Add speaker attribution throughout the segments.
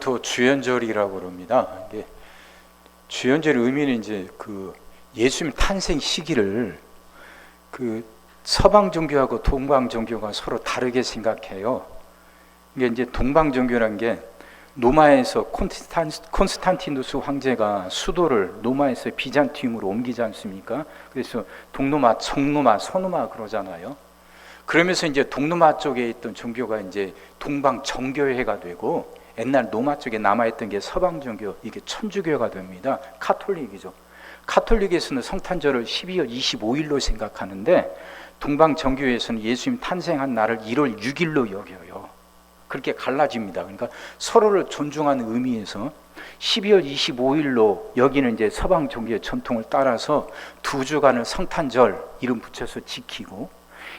Speaker 1: 전토 주연절이라고 그럽니다. 이게 주연절의 의미는 이제 그 예수님 탄생 시기를 그 서방 종교하고 동방 종교가 서로 다르게 생각해요. 이게 이제 동방 종교란 게 로마에서 콘스탄티누스 황제가 수도를 로마에서 비잔티움으로 옮기지 않습니까? 그래서 동로마, 정로마, 서로마 그러잖아요. 그러면서 이제 동로마 쪽에 있던 종교가 이제 동방 정교회가 되고, 옛날 로마 쪽에 남아있던 게 서방 종교, 이게 천주교가 됩니다. 카톨릭이죠. 카톨릭에서는 성탄절을 12월 25일로 생각하는데, 동방 정교회에서는 예수님 탄생한 날을 1월 6일로 여겨요. 그렇게 갈라집니다. 그러니까 서로를 존중하는 의미에서 12월 25일로 여기는 이제 서방 종교의 전통을 따라서 두 주간을 성탄절 이름 붙여서 지키고,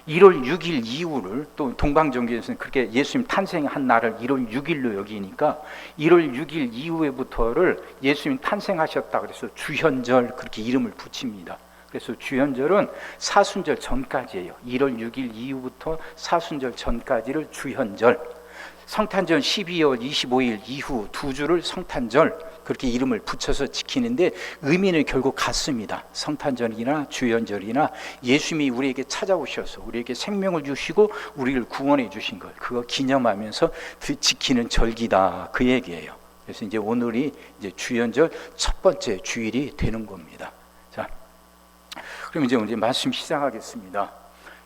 Speaker 1: 1월 6일 이후를 또 동방 종교에서는 그렇게 예수님 탄생한 날을 1월 6일로 여기니까 1월 6일 이후에부터를 예수님 탄생하셨다 그래서 주현절 그렇게 이름을 붙입니다. 그래서 주현절은 사순절 전까지예요. 1월 6일 이후부터 사순절 전까지를 주현절, 성탄절 12월 25일 이후 두 주를 성탄절 그렇게 이름을 붙여서 지키는데 의미는 결국 같습니다. 성탄절이나 주연절이나 예수님이 우리에게 찾아오셔서 우리에게 생명을 주시고 우리를 구원해 주신 것, 그거 기념하면서 지키는 절기다, 그 얘기예요. 그래서 이제 오늘이 이제 주연절 첫 번째 주일이 되는 겁니다. 자, 그럼 이제 말씀 시작하겠습니다.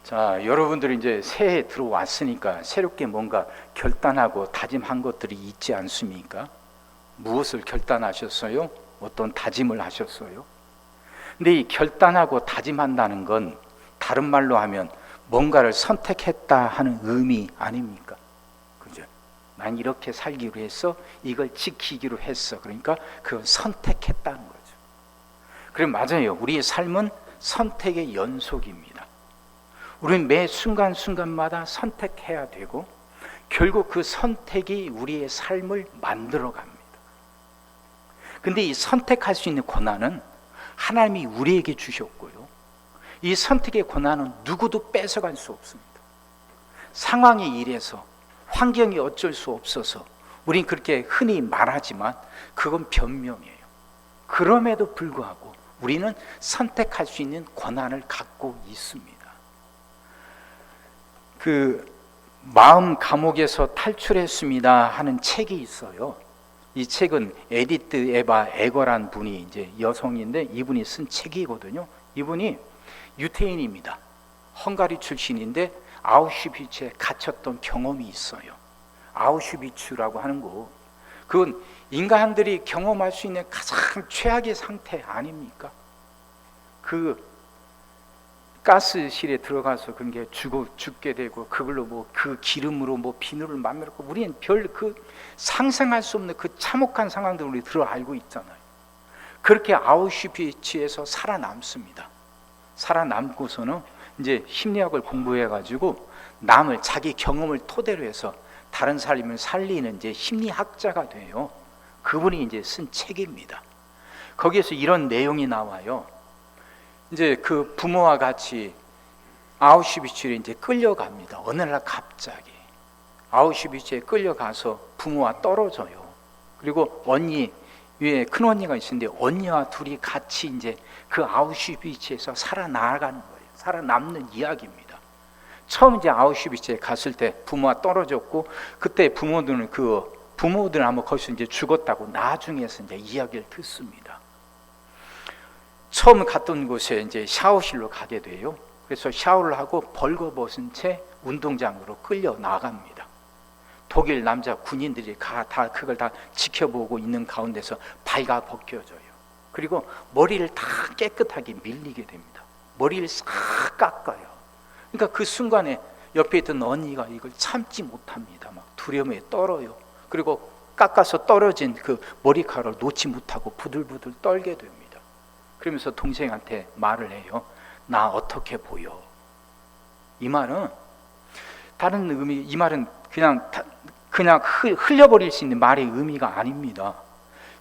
Speaker 1: 자, 여러분들이 이제 새해 들어왔으니까 새롭게 뭔가 결단하고 다짐한 것들이 있지 않습니까? 무엇을 결단하셨어요? 어떤 다짐을 하셨어요? 근데 이 결단하고 다짐한다는 건 다른 말로 하면 뭔가를 선택했다 하는 의미 아닙니까? 그죠? 난 이렇게 살기로 했어, 이걸 지키기로 했어. 그러니까 그걸 선택했다는 거죠. 그럼 맞아요. 우리의 삶은 선택의 연속입니다. 우리는 매 순간순간마다 선택해야 되고 결국 그 선택이 우리의 삶을 만들어 갑니다. 근데 이 선택할 수 있는 권한은 하나님이 우리에게 주셨고요, 이 선택의 권한은 누구도 뺏어갈 수 없습니다. 상황이 이래서, 환경이 어쩔 수 없어서 우린 그렇게 흔히 말하지만 그건 변명이에요. 그럼에도 불구하고 우리는 선택할 수 있는 권한을 갖고 있습니다. 그 마음 감옥에서 탈출했습니다 하는 책이 있어요. 이 책은 에디트 에바 에거란 분이 이제 여성인데 이분이 쓴 책이거든요. 이분이 유태인입니다. 헝가리 출신인데 아우슈비츠에 갇혔던 경험이 있어요. 아우슈비츠라고 하는 거, 그건 인간들이 경험할 수 있는 가장 최악의 상태 아닙니까? 그 가스실에 들어가서 그런 게 죽게 되고 그걸로 뭐 그 기름으로 뭐 비누를 만들었고, 우리는 별 그 상상할 수 없는 그 참혹한 상황들을 우리 들어 알고 있잖아요. 그렇게 아우슈비츠에서 살아남습니다. 살아남고서는 이제 심리학을 공부해 가지고 남을 자기 경험을 토대로 해서 다른 사람을 살리는 이제 심리학자가 돼요. 그분이 이제 쓴 책입니다. 거기에서 이런 내용이 나와요. 이제 그 부모와 같이 아우슈비츠에 이제 끌려갑니다. 어느 날 갑자기 아우슈비츠에 끌려가서 부모와 떨어져요. 그리고 언니 위에 큰 언니가 있는데 언니와 둘이 같이 이제 그 아우슈비츠에서 살아나가는 거예요. 살아남는 이야기입니다. 처음 이제 아우슈비츠에 갔을 때 부모와 떨어졌고, 그때 부모들은 아마 거기서 이제 죽었다고 나중에서 이제 이야기를 듣습니다. 처음 갔던 곳에 이제 샤워실로 가게 돼요. 그래서 샤워를 하고 벌거벗은 채 운동장으로 끌려 나갑니다. 독일 남자 군인들이 다 그걸 다 지켜보고 있는 가운데서 발가 벗겨져요. 그리고 머리를 다 깨끗하게 밀리게 됩니다. 머리를 싹 깎아요. 그러니까 그 순간에 옆에 있던 언니가 이걸 참지 못합니다. 막 두려움에 떨어요. 그리고 깎아서 떨어진 그 머리카락을 놓지 못하고 부들부들 떨게 됩니다. 그러면서 동생한테 말을 해요. 나 어떻게 보여? 이 말은 다른 의미, 이 말은 그냥 흘려버릴 수 있는 말의 의미가 아닙니다.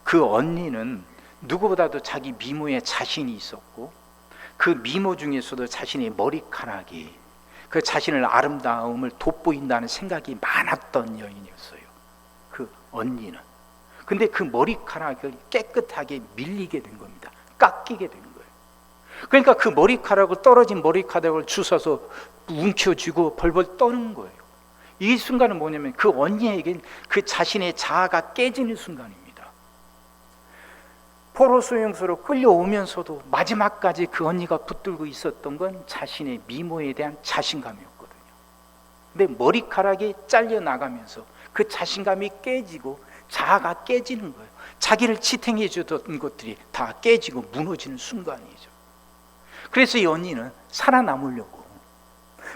Speaker 1: 그 언니는 누구보다도 자기 미모에 자신이 있었고, 그 미모 중에서도 자신의 머리카락이 그 자신의 아름다움을 돋보인다는 생각이 많았던 여인이었어요. 그 언니는. 근데 그 머리카락을 깨끗하게 밀리게 된 겁니다. 깎이게 된 거예요. 그러니까 그 머리카락을, 떨어진 머리카락을 주워서 움켜쥐고 벌벌 떠는 거예요. 이 순간은 뭐냐면 그 언니에겐 그 자신의 자아가 깨지는 순간입니다. 포로 수용소로 끌려오면서도 마지막까지 그 언니가 붙들고 있었던 건 자신의 미모에 대한 자신감이었거든요. 근데 머리카락이 잘려나가면서 그 자신감이 깨지고 자아가 깨지는 거예요. 자기를 지탱해 주던 것들이 다 깨지고 무너지는 순간이죠. 그래서 이 언니는 살아남으려고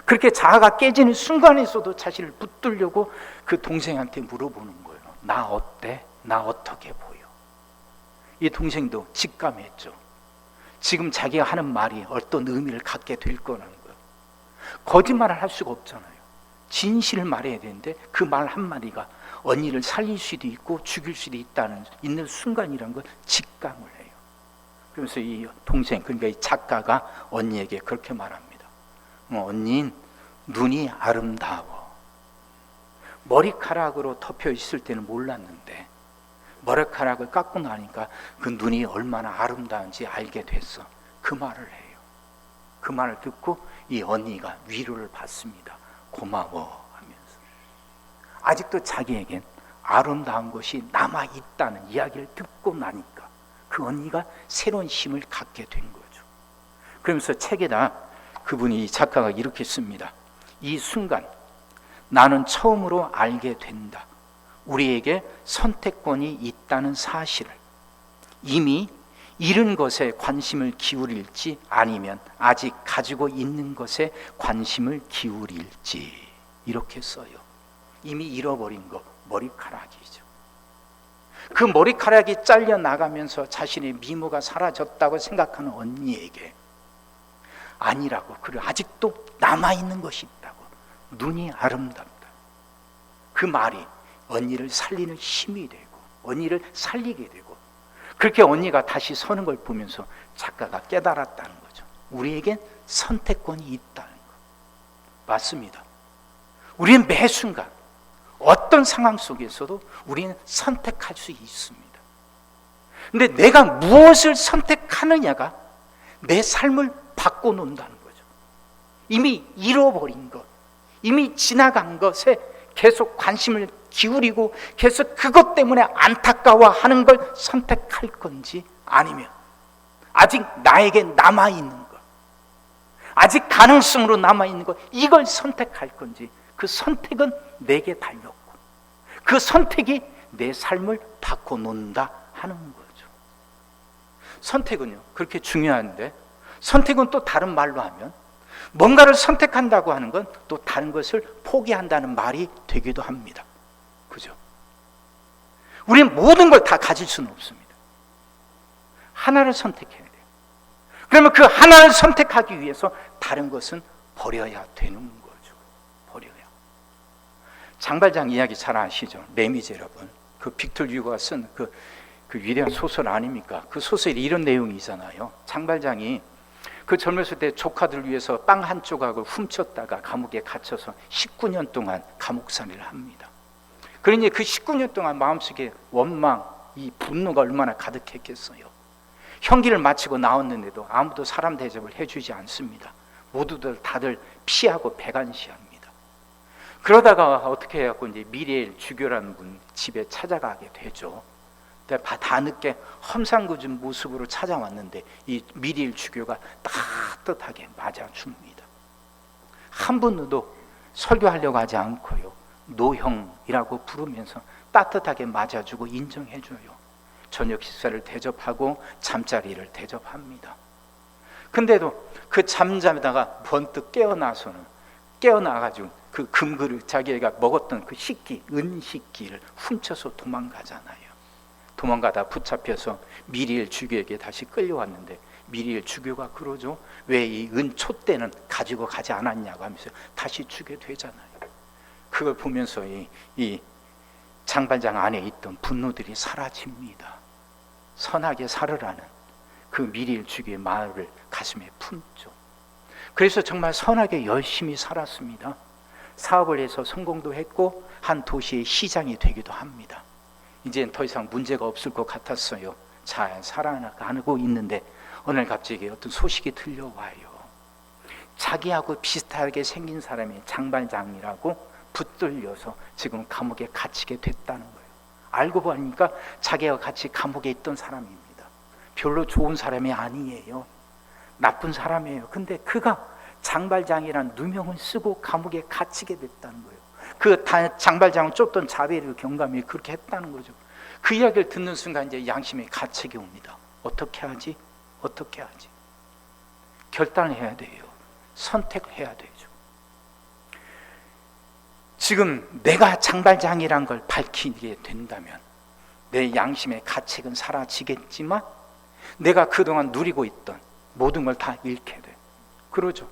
Speaker 1: 그렇게 자아가 깨지는 순간에서도 자신을 붙들려고 그 동생한테 물어보는 거예요. 나 어때? 나 어떻게 보여? 이 동생도 직감했죠. 지금 자기가 하는 말이 어떤 의미를 갖게 될 거라는 거예요. 거짓말을 할 수가 없잖아요. 진실을 말해야 되는데 그 말 한마디가 언니를 살릴 수도 있고 죽일 수도 있는 순간이라는 걸 직감을 해요. 그래서 이 동생, 그러니까 이 작가가 언니에게 그렇게 말합니다. 언니는 눈이 아름다워. 머리카락으로 덮여 있을 때는 몰랐는데 머리카락을 깎고 나니까 그 눈이 얼마나 아름다운지 알게 됐어. 그 말을 해요. 그 말을 듣고 이 언니가 위로를 받습니다. 고마워 하면서. 아직도 자기에겐 아름다운 것이 남아있다는 이야기를 듣고 나니까 그 언니가 새로운 힘을 갖게 된 거죠. 그러면서 책에다 그분이, 이 작가가 이렇게 씁니다. 이 순간 나는 처음으로 알게 된다. 우리에게 선택권이 있다는 사실을. 이미 잃은 것에 관심을 기울일지 아니면 아직 가지고 있는 것에 관심을 기울일지. 이렇게 써요. 이미 잃어버린 거 머리카락이죠. 그 머리카락이 잘려나가면서 자신의 미모가 사라졌다고 생각하는 언니에게 아니라고, 그리고 아직도 남아있는 것이 있다고. 눈이 아름답다. 그 말이 언니를 살리는 힘이 되고 언니를 살리게 되고, 그렇게 언니가 다시 서는 걸 보면서 작가가 깨달았다는 거죠. 우리에겐 선택권이 있다는 거. 맞습니다. 우리는 매 순간 어떤 상황 속에서도 우리는 선택할 수 있습니다. 근데 내가 무엇을 선택하느냐가 내 삶을 바꿔놓는다는 거죠. 이미 잃어버린 것, 이미 지나간 것에 계속 관심을 기울이고 계속 그것 때문에 안타까워하는 걸 선택할 건지, 아니면 아직 나에게 남아있는 것, 아직 가능성으로 남아있는 것, 이걸 선택할 건지, 그 선택은 내게 달렸고 그 선택이 내 삶을 바꿔놓는다 하는 거죠. 선택은요 그렇게 중요한데, 선택은 또 다른 말로 하면 뭔가를 선택한다고 하는 건 또 다른 것을 포기한다는 말이 되기도 합니다. 그죠? 우리는 모든 걸 다 가질 수는 없습니다. 하나를 선택해야 돼요. 그러면 그 하나를 선택하기 위해서 다른 것은 버려야 되는 거죠. 버려야. 장발장 이야기 잘 아시죠? 레미제라블. 그 빅tor 유고가 쓴 그 위대한 소설 아닙니까? 그 소설에 이런 내용이잖아요. 장발장이 그 젊었을 때 조카들 위해서 빵 한 조각을 훔쳤다가 감옥에 갇혀서 19년 동안 감옥살이를 합니다. 그러니 그 19년 동안 마음속에 원망, 이 분노가 얼마나 가득했겠어요. 형기를 마치고 나왔는데도 아무도 사람 대접을 해주지 않습니다. 모두들 다들 피하고 배관시합니다. 그러다가 어떻게 해갖고 이제 미리엘 주교라는 분 집에 찾아가게 되죠. 다 늦게 험상궂은 모습으로 찾아왔는데 이 미리엘 주교가 따뜻하게 맞아줍니다. 한 분도 설교하려고 하지 않고요, 노형이라고 부르면서 따뜻하게 맞아주고 인정해줘요. 저녁 식사를 대접하고 잠자리를 대접합니다. 근데도 그 잠자다가 번뜩 깨어나가지고 그 금그릇, 자기가 먹었던 그 식기, 은식기를 훔쳐서 도망가잖아요. 도망가다 붙잡혀서 미리엘 주교에게 다시 끌려왔는데 미리엘 주교가 그러죠. 왜 이 은촛대는 가지고 가지 않았냐고 하면서 다시 주게 되잖아요. 그걸 보면서 이 장발장 안에 있던 분노들이 사라집니다. 선하게 살으라는 그 미리엘 주교의 마음을 가슴에 품죠. 그래서 정말 선하게 열심히 살았습니다. 사업을 해서 성공도 했고 한 도시의 시장이 되기도 합니다. 이제는 더 이상 문제가 없을 것 같았어요. 잘 살아가고 있는데 어느 날 갑자기 어떤 소식이 들려와요. 자기하고 비슷하게 생긴 사람이 장발장이라고 붙들려서 지금 감옥에 갇히게 됐다는 거예요. 알고 보니까 자기와 같이 감옥에 있던 사람입니다. 별로 좋은 사람이 아니에요. 나쁜 사람이에요. 근데 그가 장발장이란 누명을 쓰고 감옥에 갇히게 됐다는 거예요. 그 장발장은 쫓던 자비를 경감이 그렇게 했다는 거죠. 그 이야기를 듣는 순간 이제 양심의 가책이 옵니다. 어떻게 하지? 어떻게 하지? 결단을 해야 돼요. 선택을 해야 되죠. 지금 내가 장발장이란 걸 밝히게 된다면 내 양심의 가책은 사라지겠지만 내가 그동안 누리고 있던 모든 걸 다 잃게 돼. 그러죠.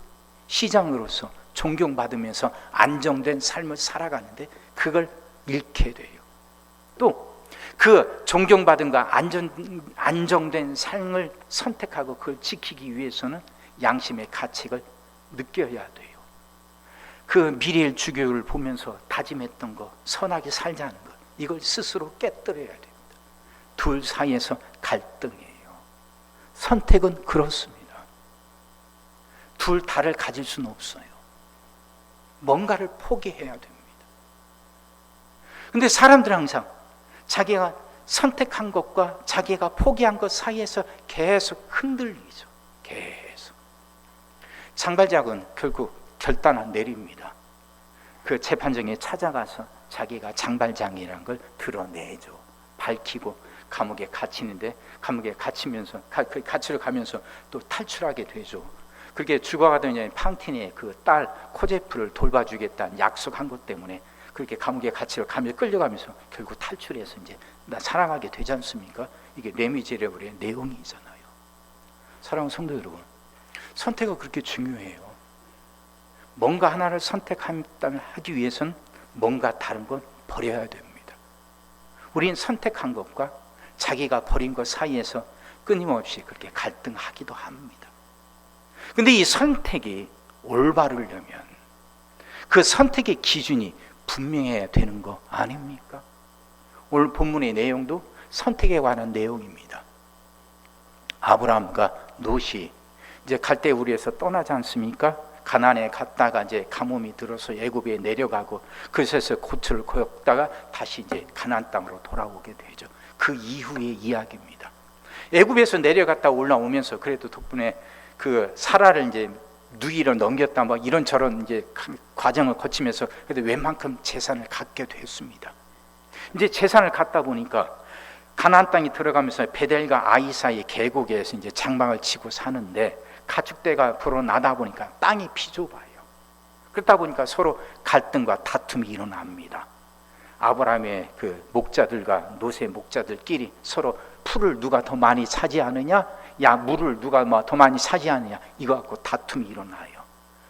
Speaker 1: 시장으로서 존경받으면서 안정된 삶을 살아가는데 그걸 잃게 돼요. 또 그 존경받은가 안정된 삶을 선택하고 그걸 지키기 위해서는 양심의 가책을 느껴야 돼요. 그 미리엘 주교를 보면서 다짐했던 거, 선하게 살자는 것, 이걸 스스로 깨뜨려야 됩니다. 둘 사이에서 갈등이에요. 선택은 그렇습니다. 둘 다를 가질 수는 없어요. 뭔가를 포기해야 됩니다. 근데 사람들은 항상 자기가 선택한 것과 자기가 포기한 것 사이에서 계속 흔들리죠. 계속. 장발장은 결국 결단을 내립니다. 그 재판정에 찾아가서 자기가 장발장이라는 걸 드러내죠. 밝히고 감옥에 갇히는데 감옥에 갇히면서 갇히러 가면서 또 탈출하게 되죠. 그게 죽어가던 팡틴의 그 딸 코제프를 돌봐주겠다는 약속한 것 때문에 그렇게 감옥에 갇히러 감옥에 끌려가면서 결국 탈출해서 이제 나 사랑하게 되지 않습니까? 이게 레미제레블의 내용이잖아요. 사랑하는 성도 여러분, 선택은 그렇게 중요해요. 뭔가 하나를 선택하기 위해서는 뭔가 다른 건 버려야 됩니다. 우린 선택한 것과 자기가 버린 것 사이에서 끊임없이 그렇게 갈등하기도 합니다. 근데 이 선택이 올바르려면 그 선택의 기준이 분명해야 되는 거 아닙니까? 오늘 본문의 내용도 선택에 관한 내용입니다. 아브라함과 롯이 이제 갈대우리에서 떠나지 않습니까? 가나안에 갔다가 이제 가뭄이 들어서 애굽에 내려가고 그곳에서 고초를 겪다가 다시 이제 가나안 땅으로 돌아오게 되죠. 그 이후의 이야기입니다. 애굽에서 내려갔다 올라오면서 그래도 덕분에 그 사라를 이제 누이로 넘겼다 뭐 이런저런 이제 과정을 거치면서 그래도 웬만큼 재산을 갖게 됐습니다. 이제 재산을 갖다 보니까 가나안 땅에 들어가면서 베델과 아이 사이 계곡에서 이제 장막을 치고 사는데 가축대가 불어나다 보니까 땅이 비좁아요. 그렇다 보니까 서로 갈등과 다툼이 일어납니다. 아브라함의 그 목자들과 롯의 목자들끼리 서로 풀을 누가 더 많이 차지하느냐, 야 물을 누가 더 많이 차지하느냐 이거 갖고 다툼이 일어나요.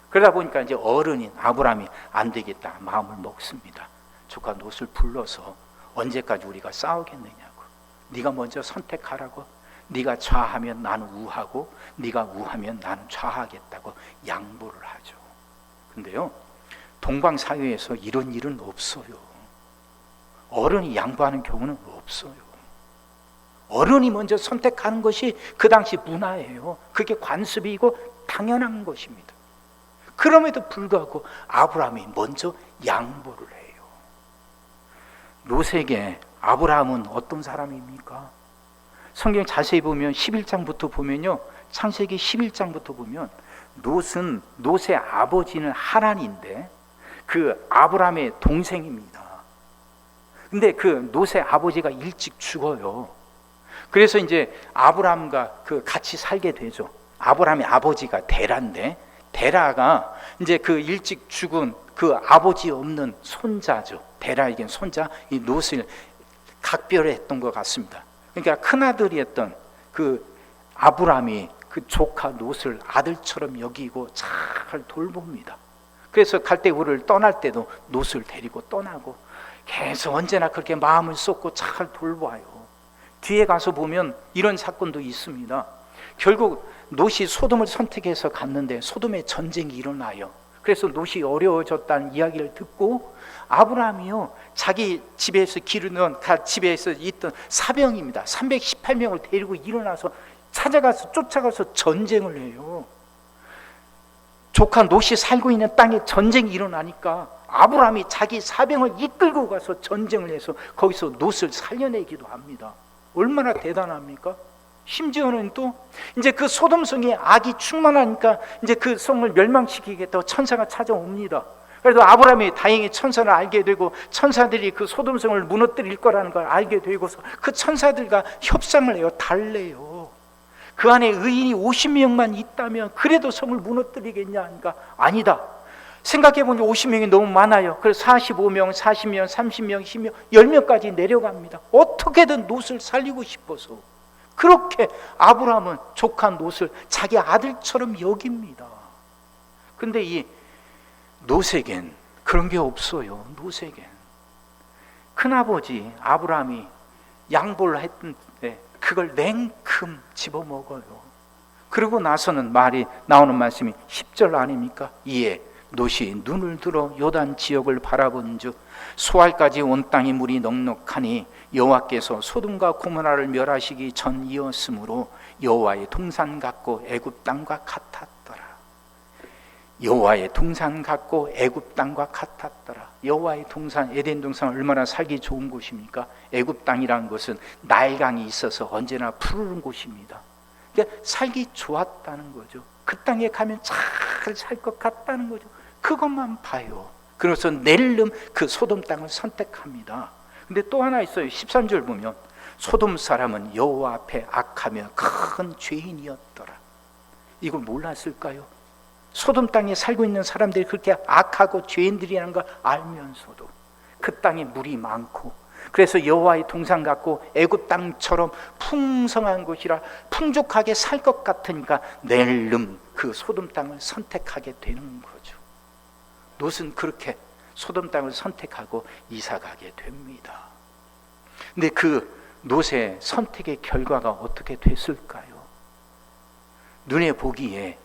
Speaker 1: 그러다 보니까 이제 어른인 아브라함이 안 되겠다 마음을 먹습니다. 조카 롯을 불러서 언제까지 우리가 싸우겠느냐고. 네가 먼저 선택하라고. 네가 좌하면 나는 우하고 네가 우하면 나는 좌하겠다고 양보를 하죠. 근데요, 동방 사회에서 이런 일은 없어요. 어른이 양보하는 경우는 없어요. 어른이 먼저 선택하는 것이 그 당시 문화예요. 그게 관습이고 당연한 것입니다. 그럼에도 불구하고 아브라함이 먼저 양보를 해요. 롯에게 아브라함은 어떤 사람입니까? 성경 자세히 보면 11장부터 보면요, 창세기 11장부터 보면 롯의 아버지는 하란인데 그 아브라함의 동생입니다. 근데 그 롯의 아버지가 일찍 죽어요. 그래서 이제 아브라함과 그 같이 살게 되죠. 아브라함의 아버지가 데라인데 데라가 이제 그 일찍 죽은 그 아버지 없는 손자죠. 데라에겐 손자 이 롯을 각별했던 것 같습니다. 그러니까 큰아들이었던 그 아브라함이 그 조카 롯을 아들처럼 여기고 잘 돌봅니다. 그래서 갈대우를 떠날 때도 롯을 데리고 떠나고 계속 언제나 그렇게 마음을 쏟고 잘 돌봐요. 뒤에 가서 보면 이런 사건도 있습니다. 결국 롯이 소돔을 선택해서 갔는데 소돔에 전쟁이 일어나요.
Speaker 2: 그래서 롯이 어려워졌다는 이야기를 듣고 아브라함이요, 자기 집에서 기르는 집에서 있던 사병입니다. 318명을 데리고 일어나서 쫓아가서 전쟁을 해요. 조카 롯이 살고 있는 땅에 전쟁이 일어나니까 아브라함이 자기 사병을 이끌고 가서 전쟁을 해서 거기서 롯을 살려내기도 합니다. 얼마나 대단합니까? 심지어는 또 이제 그 소돔성에 악이 충만하니까 이제 그 성을 멸망시키겠다고 천사가 찾아옵니다. 그래도 아브라함이 다행히 천사를 알게 되고 천사들이 그 소돔성을 무너뜨릴 거라는 걸 알게 되고서 그 천사들과 협상을 해요. 달래요. 그 안에 의인이 50명만 있다면 그래도 성을 무너뜨리겠냐 하니까 아니다. 생각해보니 50명이 너무 많아요. 그래서 45명, 40명, 30명, 10명, 10명까지 내려갑니다. 어떻게든 롯을 살리고 싶어서. 그렇게 아브라함은 조카 롯을 자기 아들처럼 여깁니다. 근데 이 롯에겐 그런 게 없어요. 롯에겐 큰아버지 아브라함이 양보를 했는데 그걸 냉큼 집어먹어요. 그러고 나서는 말이 나오는 말씀이 10절 아닙니까? 이에 롯이 눈을 들어 요단 지역을 바라본즉 소알까지 온 땅이 물이 넉넉하니 여호와께서 소돔과 고모라를 멸하시기 전이었으므로 여호와의 동산 같고 애굽 땅과 같았더라. 여호와의 동산 같고 애굽 땅과 같았더라. 여호와의 동산, 에덴 동산 얼마나 살기 좋은 곳입니까? 애굽 땅이라는 것은 나일강이 있어서 언제나 푸르른 곳입니다. 그러니까 살기 좋았다는 거죠. 그 땅에 가면 잘 살 것 같다는 거죠. 그것만 봐요. 그래서 낼름 그 소돔 땅을 선택합니다. 근데 또 하나 있어요. 13절 보면 소돔 사람은 여호와 앞에 악하며 큰 죄인이었더라. 이걸 몰랐을까요? 소돔 땅에 살고 있는 사람들이 그렇게 악하고 죄인들이라는 걸 알면서도 그 땅에 물이 많고 그래서 여호와의 동산 같고 애굽 땅처럼 풍성한 곳이라 풍족하게 살 것 같으니까 낼름 그 소돔 땅을 선택하게 되는 거죠. 롯은 그렇게 소돔 땅을 선택하고 이사가게 됩니다. 근데 그 롯의 선택의 결과가 어떻게 됐을까요? 눈에 보기에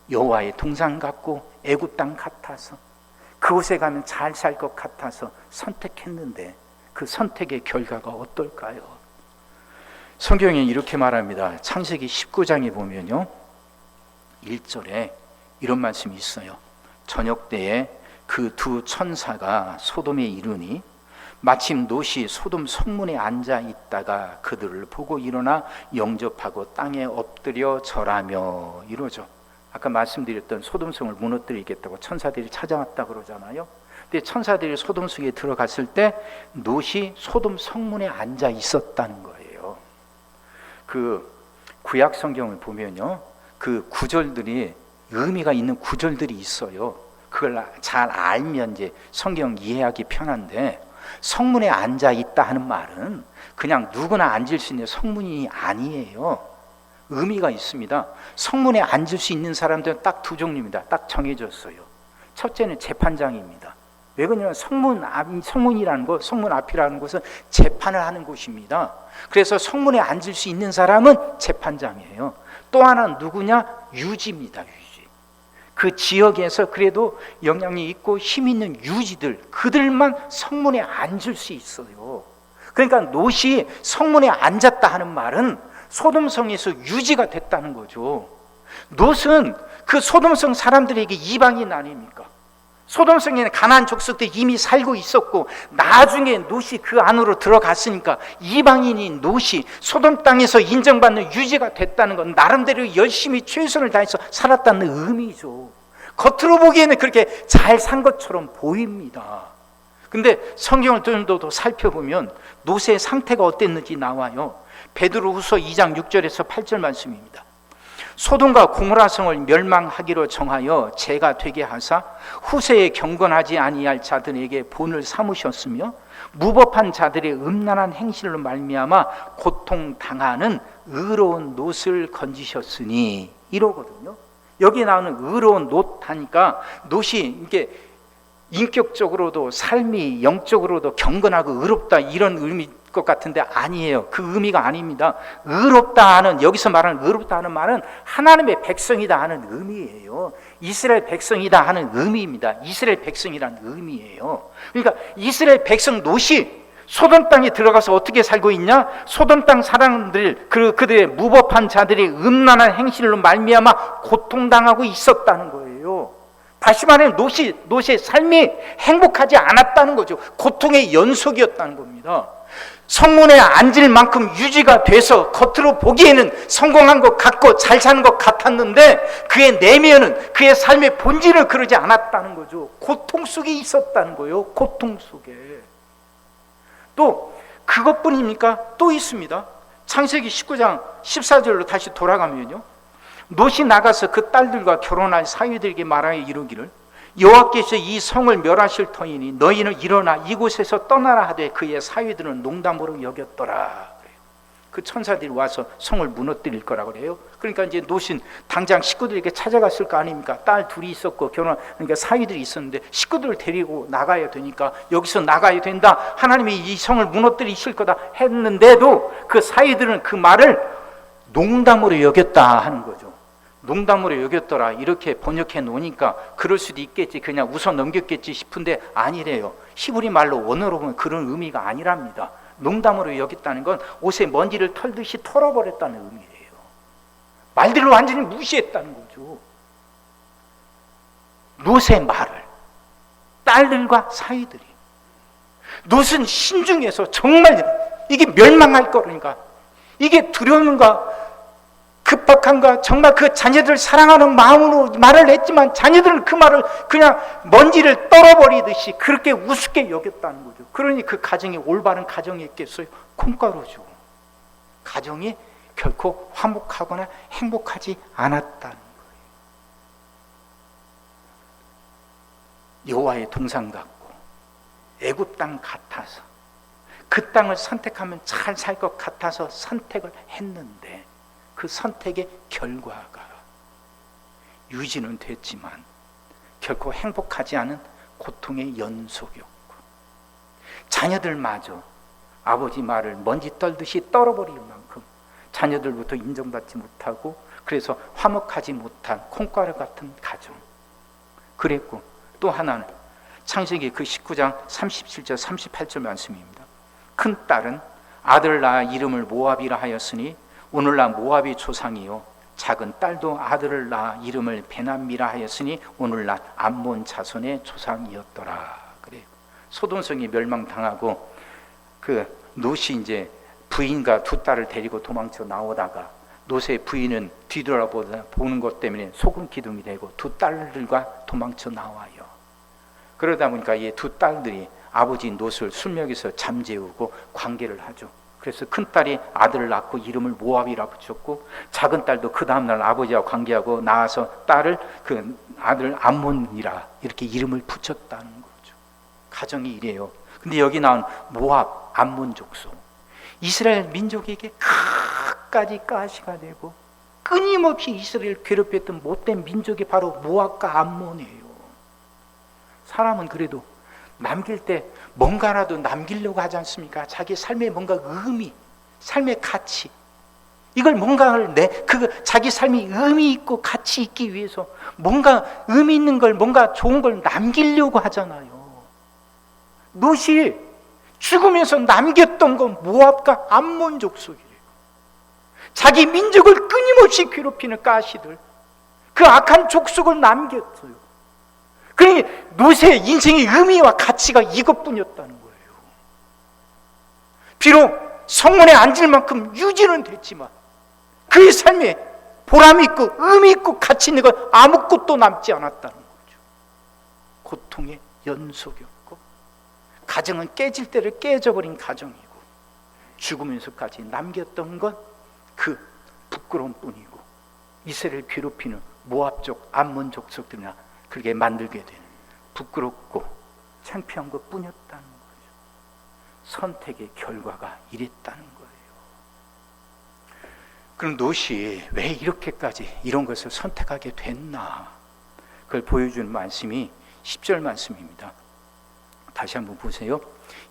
Speaker 2: 여호와의 동산 같고 애굽 땅 같아서 그곳에 가면 잘 살 것 같아서 선택했는데 그 선택의 결과가 어떨까요? 성경에 이렇게 말합니다. 창세기 19장에 보면요 1절에 이런 말씀이 있어요. 저녁 때에 그 두 천사가 소돔에 이르니 마침 롯이 소돔 성문에 앉아 있다가 그들을 보고 일어나 영접하고 땅에 엎드려 절하며 이러죠. 아까 말씀드렸던 소돔성을 무너뜨리겠다고 천사들이 찾아왔다 그러잖아요. 근데 천사들이 소돔성에 들어갔을 때 롯이 소돔 성문에 앉아 있었다는 거예요. 그 구약 성경을 보면요, 그 구절들이 의미가 있는 구절들이 있어요. 그걸 잘 알면 이제 성경 이해하기 편한데 성문에 앉아 있다 하는 말은 그냥 누구나 앉을 수 있는 성문이 아니에요. 의미가 있습니다. 성문에 앉을 수 있는 사람들은 딱 두 종류입니다. 딱 정해졌어요. 첫째는 재판장입니다. 왜 그러냐면 성문이라는 것, 성문 앞이라는 것은 재판을 하는 곳입니다. 그래서 성문에 앉을 수 있는 사람은 재판장이에요. 또 하나는 누구냐? 유지입니다. 유지. 그 지역에서 그래도 영향이 있고 힘 있는 유지들, 그들만 성문에 앉을 수 있어요. 그러니까 롯이 성문에 앉았다 하는 말은 소돔성에서 유지가 됐다는 거죠. 롯은 그 소돔성 사람들에게 이방인 아닙니까? 소돔성에는 가나안 족속들이 이미 살고 있었고 나중에 롯이 그 안으로 들어갔으니까 이방인인 롯이 소돔 땅에서 인정받는 유지가 됐다는 건 나름대로 열심히 최선을 다해서 살았다는 의미죠. 겉으로 보기에는 그렇게 잘 산 것처럼 보입니다. 근데 성경을 좀 더 살펴보면 롯의 상태가 어땠는지 나와요. 베드로후서 2장 6절에서 8절 말씀입니다. 소돔과 고모라 성을 멸망하기로 정하여 죄가 되게 하사 후세에 경건하지 아니할 자들에게 본을 삼으셨으며 무법한 자들의 음란한 행실로 말미암아 고통당하는 의로운 롯을 건지셨으니 이러거든요. 여기 나오는 의로운 롯 하니까 롯이 이게 인격적으로도 삶이 영적으로도 경건하고 의롭다 이런 의미 것 같은데 아니에요. 그 의미가 아닙니다. 의롭다 하는, 여기서 말하는 의롭다 하는 말은 하나님의 백성이다 하는 의미예요. 이스라엘 백성이다 하는 의미입니다. 이스라엘 백성이라는 의미예요. 그러니까 이스라엘 백성 롯이 소돔 땅에 들어가서 어떻게 살고 있냐? 소돔 땅 사람들, 그들의 무법한 자들이 음란한 행실로 말미암아 고통당하고 있었다는 거예요. 다시 말하면 롯의 삶이 행복하지 않았다는 거죠. 고통의 연속이었다는 겁니다. 성문에 앉을 만큼 유지가 돼서 겉으로 보기에는 성공한 것 같고 잘 사는 것 같았는데 그의 내면은, 그의 삶의 본질은 그러지 않았다는 거죠. 고통 속에 있었다는 거예요. 고통 속에. 또 그것뿐입니까? 또 있습니다. 창세기 19장 14절로 다시 돌아가면요, 롯이 나가서 그 딸들과 결혼한 사위들에게 말하여 이르기를, 여호와께서 이 성을 멸하실 터이니 너희는 일어나 이곳에서 떠나라 하되 그의 사위들은 농담으로 여겼더라. 그 천사들이 와서 성을 무너뜨릴 거라고 그래요. 그러니까 이제 롯은 당장 식구들에게 찾아갔을 거 아닙니까? 딸 둘이 있었고 그러니까 사위들이 있었는데 식구들을 데리고 나가야 되니까, 여기서 나가야 된다, 하나님이 이 성을 무너뜨리실 거다 했는데도 그 사위들은 그 말을 농담으로 여겼다 하는 거죠. 농담으로 여겼더라 이렇게 번역해 놓으니까 그럴 수도 있겠지, 그냥 웃어 넘겼겠지 싶은데 아니래요. 히브리 말로 원어로 보면 그런 의미가 아니랍니다. 농담으로 여겼다는 건 옷에 먼지를 털듯이 털어버렸다는 의미예요. 말들을 완전히 무시했다는 거죠. 롯의 말을, 딸들과 사위들이. 롯은 신중해서 정말 이게 멸망할 거니까, 이게 두려움과 급박한가, 정말 그 자녀들을 사랑하는 마음으로 말을 했지만 자녀들은 그 말을 그냥 먼지를 떨어버리듯이 그렇게 우습게 여겼다는 거죠. 그러니 그 가정이 올바른 가정이었겠어요? 콩가루죠. 가정이 결코 화목하거나 행복하지 않았다는 거예요. 여호와의 동상 같고 애굽 땅 같아서, 그 땅을 선택하면 잘 살 것 같아서 선택을 했는데 그 선택의 결과가 유지는 됐지만 결코 행복하지 않은 고통의 연속이었고, 자녀들마저 아버지 말을 먼지 떨듯이 떨어버릴 만큼 자녀들부터 인정받지 못하고, 그래서 화목하지 못한 콩가루 같은 가정. 그랬고, 또 하나는 창세기 그 19장 37절 38절 말씀입니다. 큰 딸은 아들 낳아 이름을 모압이라 하였으니 오늘날 모압이 조상이요, 작은 딸도 아들을 낳아 이름을 베나미라 하였으니 오늘날 암몬 자손의 조상이었더라. 그래요. 소돔성이 멸망당하고 그 롯이 이제 부인과 두 딸을 데리고 도망쳐 나오다가 롯의 부인은 뒤돌아보는 것 때문에 소금 기둥이 되고 두 딸들과 도망쳐 나와요. 그러다 보니까 이 두 딸들이 아버지 롯을 술먹여서 잠재우고 관계를 하죠. 그래서 큰 딸이 아들을 낳고 이름을 모압이라 붙였고, 작은 딸도 그 다음날 아버지와 관계하고 나와서 딸을 그 아들 암몬이라 이렇게 이름을 붙였다는 거죠. 가정이 이래요. 근데 여기 나온 모압, 암몬 족속, 이스라엘 민족에게 끝까지 가시가 되고 끊임없이 이스라엘을 괴롭혔던 못된 민족이 바로 모압과 암몬이에요. 사람은 그래도 남길 때 뭔가라도 남기려고 하지 않습니까? 자기 삶에 뭔가 의미, 삶의 가치, 이걸 뭔가를 자기 삶이 의미 있고 가치 있기 위해서 뭔가 의미 있는 걸, 뭔가 좋은 걸 남기려고 하잖아요. 롯이 죽으면서 남겼던 건 모압과 암몬 족속이래요. 자기 민족을 끊임없이 괴롭히는 가시들, 그 악한 족속을 남겼어요. 그러니 롯의 인생의 의미와 가치가 이것뿐이었다는 거예요. 비록 성문에 앉을 만큼 유지는 됐지만 그의 삶에 보람 있고 의미 있고 가치 있는 건 아무것도 남지 않았다는 거죠. 고통의 연속이었고, 가정은 깨질 때를 깨져버린 가정이고, 죽으면서까지 남겼던 건 그 부끄러움 뿐이고, 이스라엘을 괴롭히는 모압족, 암몬 족속들이나 그렇게 만들게 되는 부끄럽고 창피한 것 뿐이었다는 거죠. 선택의 결과가 이랬다는 거예요. 그럼 롯이 왜 이렇게까지 이런 것을 선택하게 됐나, 그걸 보여주는 말씀이 10절 말씀입니다. 다시 한번 보세요.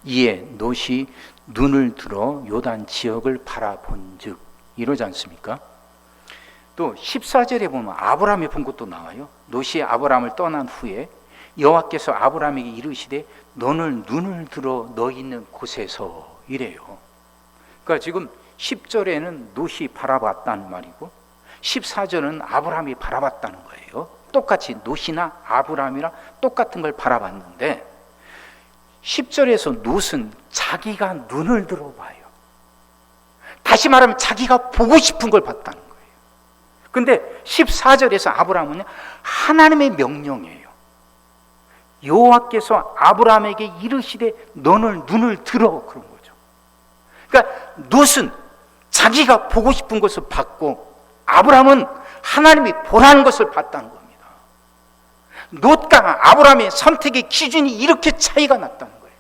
Speaker 2: 이에 롯이 눈을 들어 요단 지역을 바라본즉, 이러지 않습니까? 또 14절에 보면 아브라함이 본 것도 나와요. 롯이 아브라함을 떠난 후에 여호와께서 아브라함에게 이르시되 너는 눈을 들어 너 있는 곳에서, 이래요. 그러니까 지금 10절에는 롯이 바라봤다는 말이고 14절은 아브라함이 바라봤다는 거예요. 똑같이 롯이나 아브라함이나 똑같은 걸 바라봤는데 10절에서 롯은 자기가 눈을 들어봐요. 다시 말하면 자기가 보고 싶은 걸 봤다는 거예요. 근데 14절에서 아브라함은 하나님의 명령이에요. 여호와께서 아브라함에게 이르시되 너는 눈을 들어, 그런 거죠. 그러니까 롯은 자기가 보고 싶은 것을 봤고 아브라함은 하나님이 보라는 것을 봤다는 겁니다. 롯과 아브라함의 선택의 기준이 이렇게 차이가 났다는 거예요.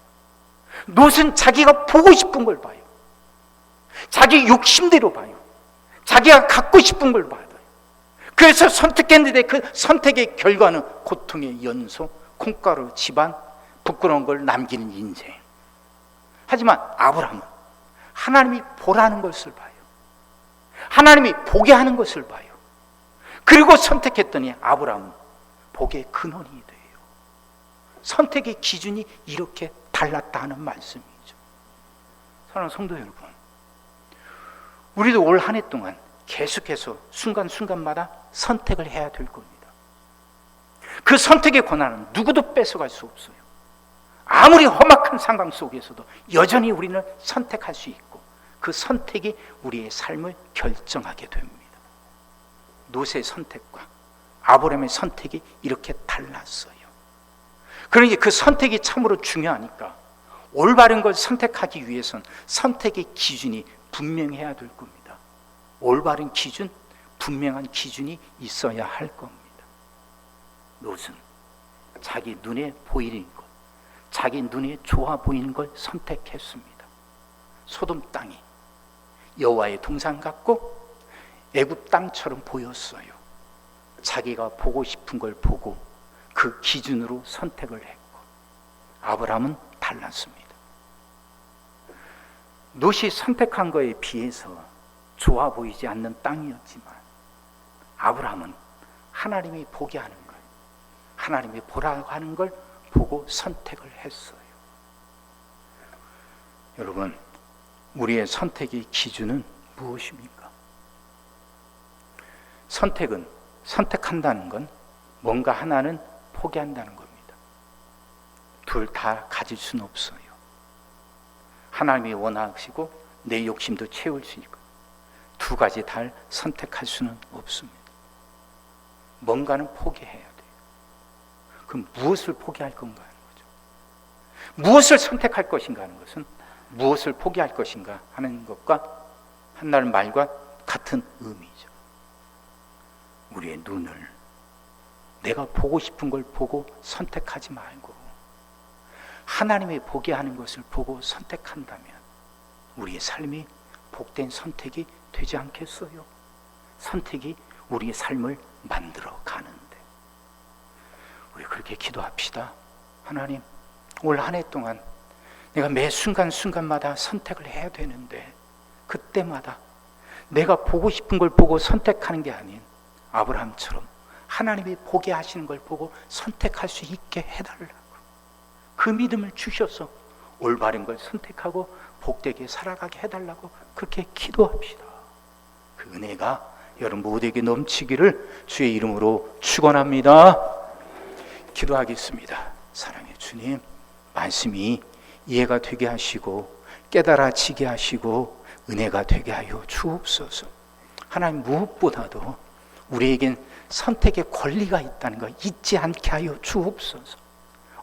Speaker 2: 롯은 자기가 보고 싶은 걸 봐요. 자기 욕심대로 봐요. 자기가 갖고 싶은 걸 봐요. 그래서 선택했는데 그 선택의 결과는 고통의 연속, 콩가루 집안, 부끄러운 걸 남기는 인생. 하지만 아브라함은 하나님이 보라는 것을 봐요. 하나님이 보게 하는 것을 봐요. 그리고 선택했더니 아브라함은 복의 근원이 돼요. 선택의 기준이 이렇게 달랐다 하는 말씀이죠. 사랑하는 성도 여러분, 우리도 올 한 해 동안 계속해서 순간순간마다 선택을 해야 될 겁니다. 그 선택의 권한은 누구도 뺏어갈 수 없어요. 아무리 험악한 상황 속에서도 여전히 우리는 선택할 수 있고 그 선택이 우리의 삶을 결정하게 됩니다. 롯의 선택과 아브라함의 선택이 이렇게 달랐어요. 그러니 그 선택이 참으로 중요하니까 올바른 걸 선택하기 위해서는 선택의 기준이 분명해야 될 겁니다. 올바른 기준, 분명한 기준이 있어야 할 겁니다. 롯은 자기 눈에 보이는 것, 자기 눈에 좋아 보이는 걸 선택했습니다. 소돔 땅이 여호와의 동산 같고 애굽 땅처럼 보였어요. 자기가 보고 싶은 걸 보고 그 기준으로 선택을 했고 아브라함은 달랐습니다. 롯이 선택한 거에 비해서 좋아 보이지 않는 땅이었지만 아브라함은 하나님이 보게 하는 걸, 하나님이 보라고 하는 걸 보고 선택을 했어요. 여러분, 우리의 선택의 기준은 무엇입니까? 선택은, 선택한다는 건 뭔가 하나는 포기한다는 겁니다. 둘 다 가질 수는 없어요. 하나님이 원하시고 내 욕심도 채울 수 있고 두 가지 다 선택할 수는 없습니다. 뭔가는 포기해야 돼요. 그럼 무엇을 포기할 건가 하는 거죠. 무엇을 선택할 것인가 하는 것은 무엇을 포기할 것인가 하는 것과 한날 말과 같은 의미죠. 우리의 눈을 내가 보고 싶은 걸 보고 선택하지 말고 하나님이 보게 하는 것을 보고 선택한다면 우리의 삶이 복된 선택이 되지 않겠어요? 선택이 우리의 삶을 만들어 가는데 우리 그렇게 기도합시다. 하나님, 올 한 해 동안 내가 매 순간순간마다 선택을 해야 되는데 그때마다 내가 보고 싶은 걸 보고 선택하는 게 아닌 아브라함처럼 하나님이 보게 하시는 걸 보고 선택할 수 있게 해달라고 그 믿음을 주셔서 올바른 걸 선택하고 복되게 살아가게 해달라고 그렇게 기도합시다. 그 은혜가 여러분 모두에게 넘치기를 주의 이름으로 축원합니다. 기도하겠습니다. 사랑의 주님, 말씀이 이해가 되게 하시고 깨달아지게 하시고 은혜가 되게 하여 주옵소서. 하나님, 무엇보다도 우리에겐 선택의 권리가 있다는 거 잊지 않게 하여 주옵소서.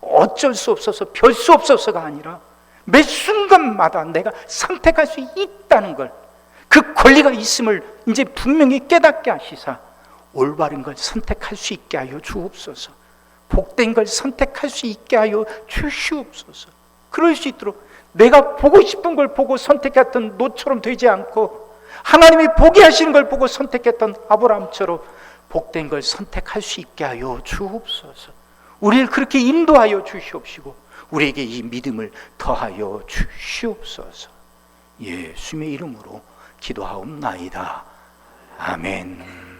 Speaker 2: 어쩔 수 없어서 별 수 없어서가 아니라 매 순간마다 내가 선택할 수 있다는 걸, 그 권리가 있음을 이제 분명히 깨닫게 하시사 올바른 걸 선택할 수 있게 하여 주옵소서. 복된 걸 선택할 수 있게 하여 주시옵소서. 그럴 수 있도록 내가 보고 싶은 걸 보고 선택했던 롯처럼 되지 않고 하나님이 보게 하시는 걸 보고 선택했던 아브라함처럼 복된 걸 선택할 수 있게 하여 주옵소서. 우리를 그렇게 인도하여 주시옵시고 우리에게 이 믿음을 더하여 주시옵소서. 예수님의 이름으로 기도하옵나이다. 아멘.